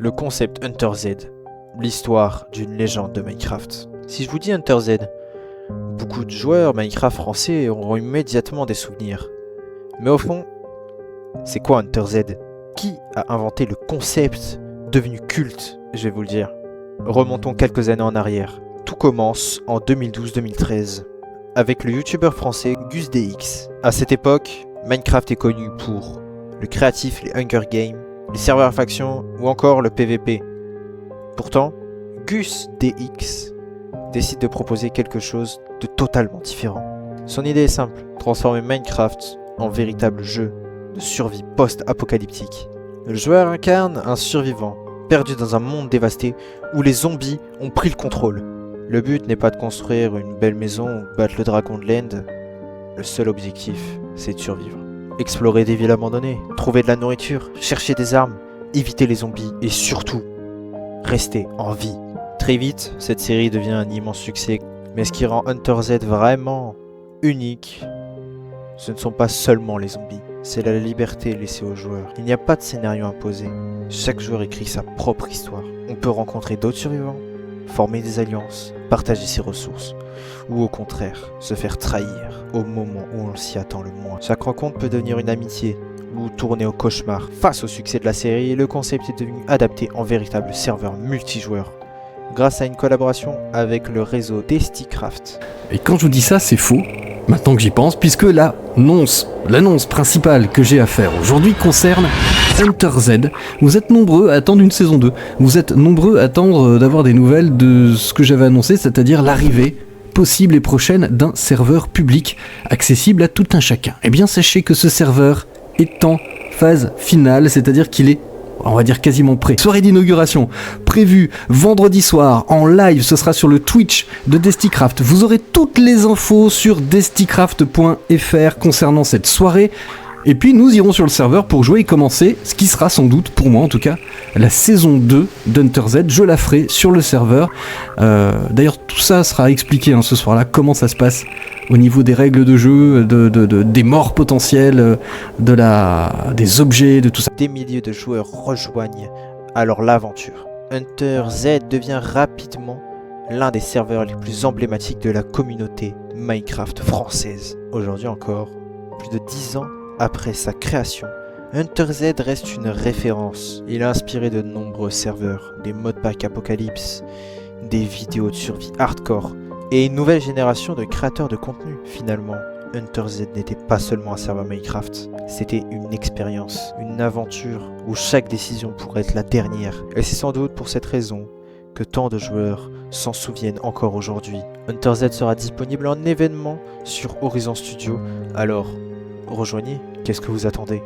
Le concept Hunter Z, l'histoire d'une légende de Minecraft. Si je vous dis Hunter Z, beaucoup de joueurs Minecraft français auront immédiatement des souvenirs. Mais au fond, c'est quoi Hunter Z? Qui a inventé le concept devenu culte? Je vais vous le dire. Remontons quelques années en arrière. Tout commence en 2012-2013 avec le youtubeur français GusDX. À cette époque, Minecraft est connu pour le créatif, les Hunger Games, les serveurs factions ou encore le PVP. Pourtant, GusDX décide de proposer quelque chose de totalement différent. Son idée est simple, transformer Minecraft en véritable jeu de survie post-apocalyptique. Le joueur incarne un survivant, perdu dans un monde dévasté où les zombies ont pris le contrôle. Le but n'est pas de construire une belle maison ou battre le dragon de l'End. Le seul objectif, c'est de survivre. Explorer des villes abandonnées, trouver de la nourriture, chercher des armes, éviter les zombies et surtout, rester en vie. Très vite, cette série devient un immense succès. Mais ce qui rend Hunter Z vraiment unique, ce ne sont pas seulement les zombies, c'est la liberté laissée aux joueurs. Il n'y a pas de scénario imposé. Chaque joueur écrit sa propre histoire. On peut rencontrer d'autres survivants, former des alliances, partager ses ressources, ou au contraire, se faire trahir au moment où on s'y attend le moins. Chaque rencontre peut devenir une amitié, ou tourner au cauchemar. Face au succès de la série, le concept est devenu adapté en véritable serveur multijoueur, grâce à une collaboration avec le réseau Desticraft. Et quand je vous dis ça, c'est faux, maintenant que j'y pense, puisque l'annonce principale que j'ai à faire aujourd'hui concerne Hunter Z. Vous êtes nombreux à attendre une saison 2. Vous êtes nombreux à attendre d'avoir des nouvelles de ce que j'avais annoncé, c'est-à-dire l'arrivée possible et prochaine d'un serveur public accessible à tout un chacun. Eh bien, sachez que ce serveur est en phase finale, c'est-à-dire qu'il est, on va dire, quasiment prêt. Soirée d'inauguration prévue vendredi soir en live, ce sera sur le Twitch de Desticraft. Vous aurez toutes les infos sur desticraft.fr concernant cette soirée. Et puis nous irons sur le serveur pour jouer et commencer ce qui sera sans doute, pour moi en tout cas, la saison 2 d'Hunter Z. Je la ferai sur le serveur. D'ailleurs tout ça sera expliqué ce soir-là, comment ça se passe au niveau des règles de jeu, des morts potentielles, des objets, de tout ça. Des milliers de joueurs rejoignent alors l'aventure. Hunter Z devient rapidement l'un des serveurs les plus emblématiques de la communauté Minecraft française. Aujourd'hui encore, plus de 10 ans après sa création, Hunter Z reste une référence. Il a inspiré de nombreux serveurs, des modpacks Apocalypse, des vidéos de survie hardcore et une nouvelle génération de créateurs de contenu. Finalement, Hunter Z n'était pas seulement un serveur Minecraft, c'était une expérience, une aventure où chaque décision pourrait être la dernière. Et c'est sans doute pour cette raison que tant de joueurs s'en souviennent encore aujourd'hui. Hunter Z sera disponible en événement sur Horizon Studio, alors rejoignez, qu'est-ce que vous attendez ?